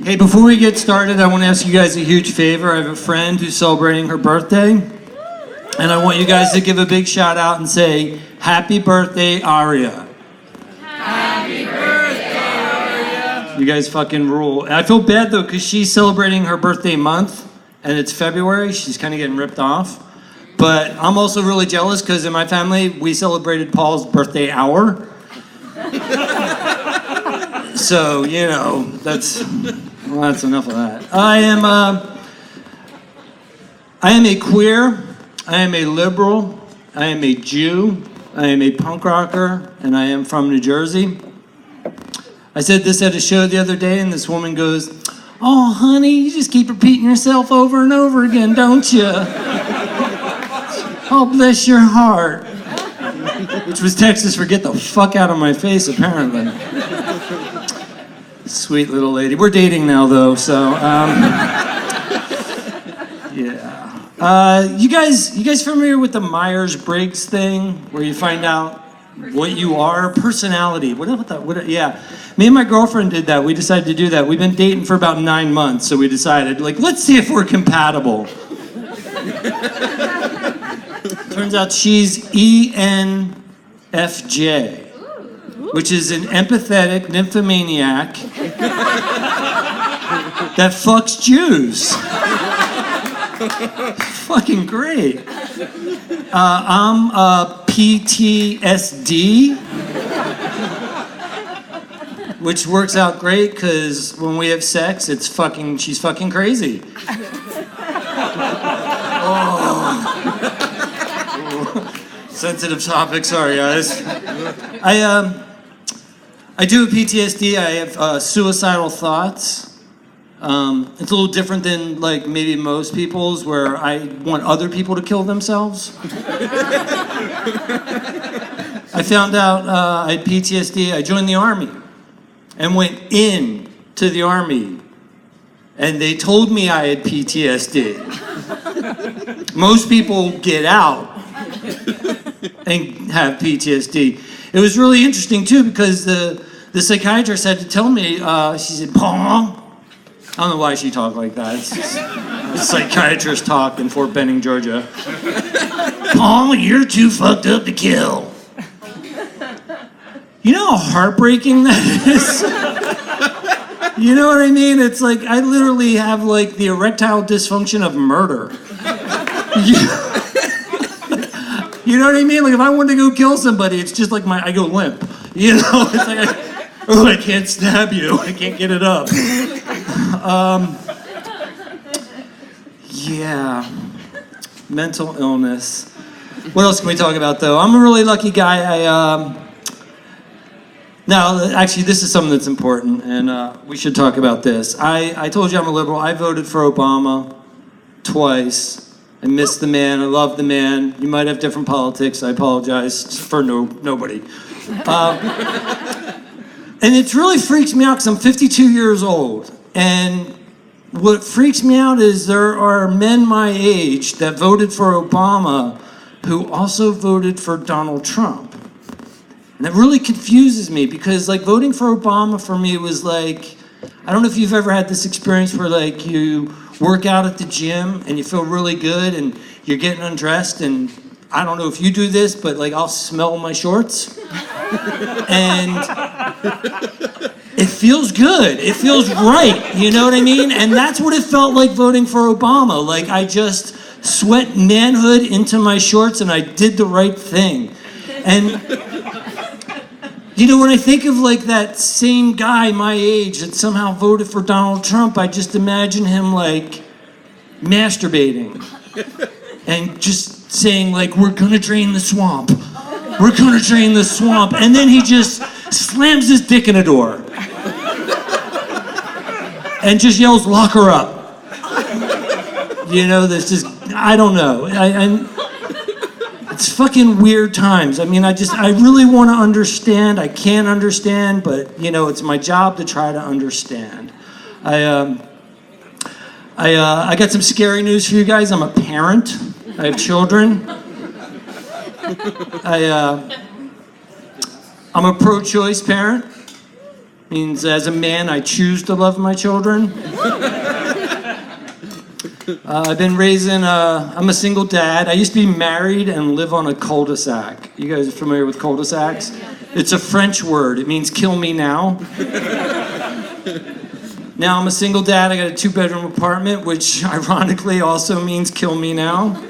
Hey, before we get started, I want to ask you guys a huge favor. I have a friend who's celebrating her birthday, and I want you guys to give a big shout out and say, "Happy birthday, Aria." Happy birthday, Aria. You guys fucking rule. I feel bad, though, because she's celebrating her birthday month, and it's February. She's kind of getting ripped off. But I'm also really jealous, because in my family, we celebrated Paul's birthday hour. So, you know, that's enough of that. I am a queer, I am a liberal, I am a Jew, I am a punk rocker, and I am from New Jersey. I said this at a show the other day, and this woman goes, "Oh, honey, you just keep repeating yourself over and over again, don't you? Oh, bless your heart." Which was Texas for "get the fuck out of my face," apparently. Sweet little lady. We're dating now, though, so yeah. You guys familiar with the Myers-Briggs thing, where you find out what you are? Personality. Yeah. Me and my girlfriend did that. We decided to do that. We've been dating for about 9 months, so we decided, let's see if we're compatible. Turns out she's ENFJ. Which is an empathetic nymphomaniac that fucks Jews. Fucking great. I'm a PTSD, which works out great because when we have sex, she's fucking crazy. Oh. Sensitive topic, sorry guys. I do have PTSD. I have suicidal thoughts. It's a little different than maybe most people's, where I want other people to kill themselves. I found out I had PTSD. I joined the Army and went in to the Army, and they told me I had PTSD. Most people get out and have PTSD. It was really interesting, too, because the psychiatrist had to tell me, she said, "Paul," I don't know why she talked like that. It's psychiatrist talk in Fort Benning, Georgia. "Paul, you're too fucked up to kill." You know how heartbreaking that is? You know what I mean? It's like, I literally have the erectile dysfunction of murder. You know what I mean? If I wanted to go kill somebody, it's just I go limp. You know? It's I can't stab you. I can't get it up. Yeah. Mental illness. What else can we talk about, though? I'm a really lucky guy. Now, actually, this is something that's important, and we should talk about this. I told you I'm a liberal. I voted for Obama twice. I miss the man. I love the man. You might have different politics. I apologize for nobody. And it really freaks me out because I'm 52 years old. And what freaks me out is there are men my age that voted for Obama who also voted for Donald Trump. And that really confuses me because voting for Obama for me was I don't know if you've ever had this experience where you work out at the gym and you feel really good and you're getting undressed, and I don't know if you do this, but I'll smell my shorts. And it feels good. It feels right. You know what I mean? And that's what it felt like voting for Obama. I just sweat manhood into my shorts and I did the right thing. And when I think of that same guy my age that somehow voted for Donald Trump, I just imagine him masturbating and just saying we're gonna drain the swamp. We're gonna drain the swamp. And then he just slams his dick in a door and just yells, "Lock her up." This just, I don't know. It's fucking weird times. I really want to understand. I can't understand, but it's my job to try to understand. I got some scary news for you guys. I'm a parent. I have children. I'm a pro-choice parent. Means as a man, I choose to love my children. I've been raising, I'm a single dad. I used to be married and live on a cul-de-sac. You guys are familiar with cul-de-sacs? It's a French word. It means kill me now. Now I'm a single dad. I got a 2-bedroom apartment, which ironically also means kill me now.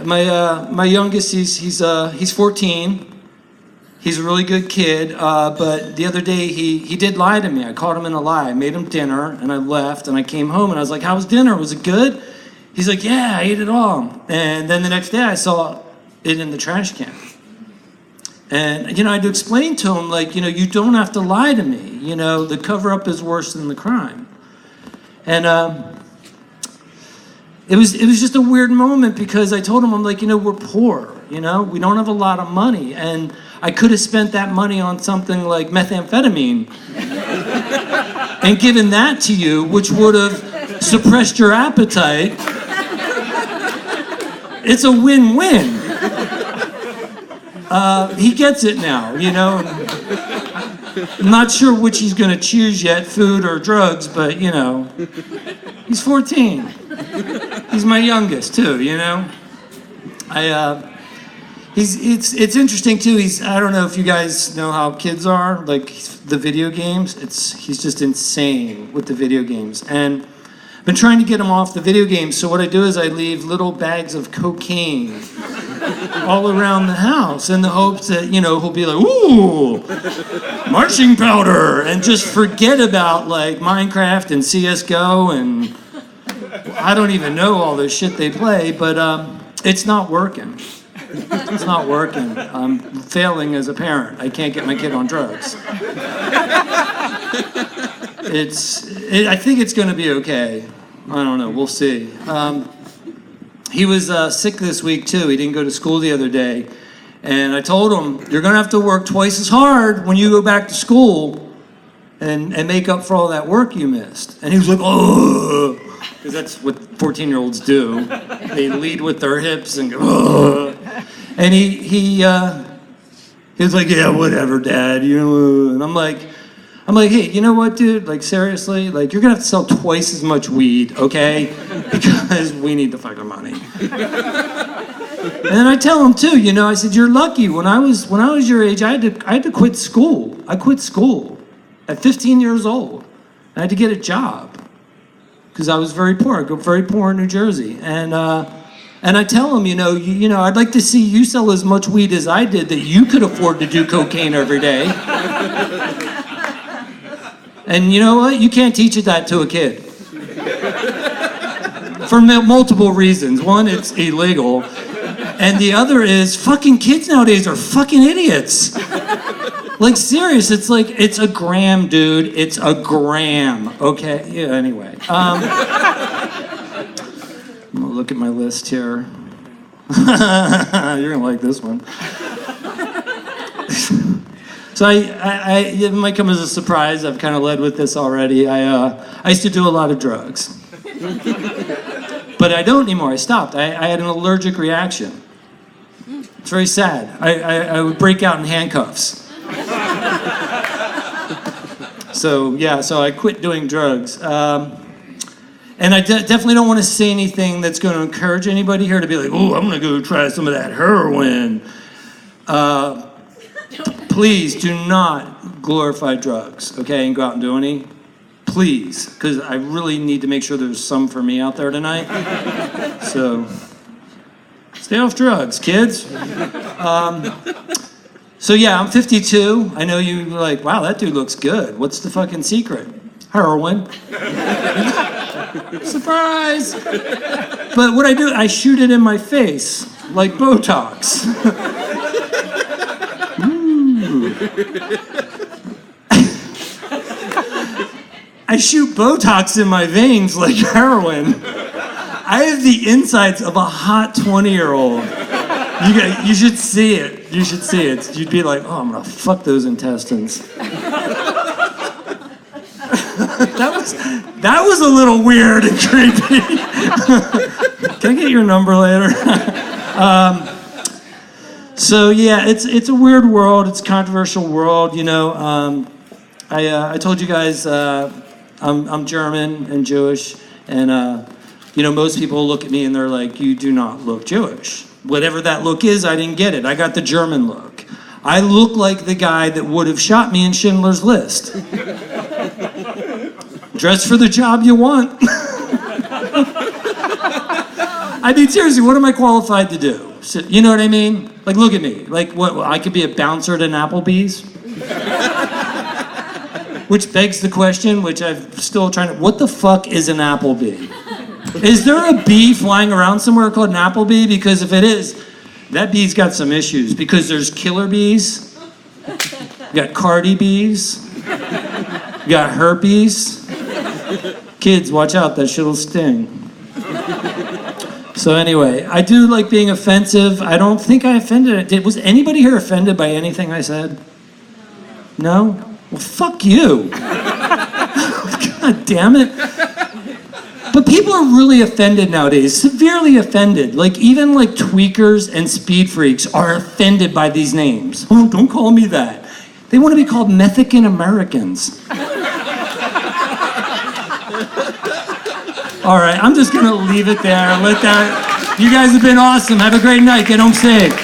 My youngest, he's 14. He's a really good kid, but the other day he did lie to me. I caught him in a lie. I made him dinner, and I left, and I came home, and I was like, how was dinner? Was it good? He's like, yeah, I ate it all. And then the next day I saw it in the trash can. And, I had to explain to him, like, you don't have to lie to me. The cover-up is worse than the crime. And it was just a weird moment because I told him, I'm like, we're poor, we don't have a lot of money. And I could have spent that money on something like methamphetamine and given that to you, which would have suppressed your appetite. It's a win-win. He gets it now, I'm not sure which he's going to choose yet, food or drugs, but, he's 14. He's my youngest, too, It's interesting too. I don't know if you guys know how kids are, like the video games. He's just insane with the video games, and I've been trying to get him off the video games. So what I do is I leave little bags of cocaine all around the house in the hopes that he'll be like, ooh, marching powder, and just forget about like Minecraft and CS:GO and I don't even know all the shit they play, but it's not working. It's not working. I'm failing as a parent. I can't get my kid on drugs. I think it's going to be okay. I don't know. We'll see. He was sick this week, too. He didn't go to school the other day. And I told him, you're going to have to work twice as hard when you go back to school and make up for all that work you missed. And he was like, oh, because that's what 14-year-olds do. They lead with their hips and go, oh. And he was like, yeah, whatever, Dad, And I'm like, hey, you know what, dude? Like, seriously, like, you're gonna have to sell twice as much weed, okay? Because we need the fucking money. And then I tell him too, I said, you're lucky. When I was your age, I had to quit school. I quit school at 15 years old. I had to get a job because I was very poor. I grew up very poor in New Jersey, and I tell him, I'd like to see you sell as much weed as I did that you could afford to do cocaine every day. And you know what? You can't teach that to a kid. For multiple reasons. One, it's illegal. And the other is fucking kids nowadays are fucking idiots. Like, serious, it's a gram, dude. It's a gram, okay? Yeah, anyway. I'm gonna look at my list here. You're gonna like this one. So it might come as a surprise. I've kind of led with this already. I used to do a lot of drugs, but I don't anymore. I stopped. I had an allergic reaction. It's very sad. I would break out in handcuffs. So I quit doing drugs. And I definitely don't want to say anything that's going to encourage anybody here to be like, oh, I'm going to go try some of that heroin. Please do not glorify drugs, okay, and go out and do any. Please, because I really need to make sure there's some for me out there tonight. So stay off drugs, kids. So I'm 52. I know you're like, wow, that dude looks good. What's the fucking secret? Heroin. Surprise! But what I do, I shoot it in my face, like Botox. I shoot Botox in my veins like heroin. I have the insides of a hot 20-year-old. You should see it. You should see it. You'd be like, oh, I'm gonna fuck those intestines. That was a little weird and creepy. Can I get your number later? So it's a weird world. It's a controversial world, I told you guys I'm German and Jewish, and most people look at me and they're like, you do not look Jewish. Whatever that look is, I didn't get it. I got the German look. I look like the guy that would have shot me in Schindler's List. Dress for the job you want. I mean, seriously, what am I qualified to do? You know what I mean? Like, look at me. Like, what? I could be a bouncer at an Applebee's? Which begs the question, which I'm still trying to... What the fuck is an Applebee? Is there a bee flying around somewhere called an Applebee? Because if it is, that bee's got some issues. Because there's killer bees. You got Cardi bees. You got herpes. Kids, watch out. That shit'll sting. So anyway, I do like being offensive. I don't think I offended it. Was anybody here offended by anything I said? No? Well, fuck you. God damn it. But people are really offended nowadays, severely offended. Like, even like tweakers and speed freaks are offended by these names. Oh, don't call me that. They want to be called Mexican Americans. All right, I'm just gonna leave it there. You guys have been awesome. Have a great night. Get home safe.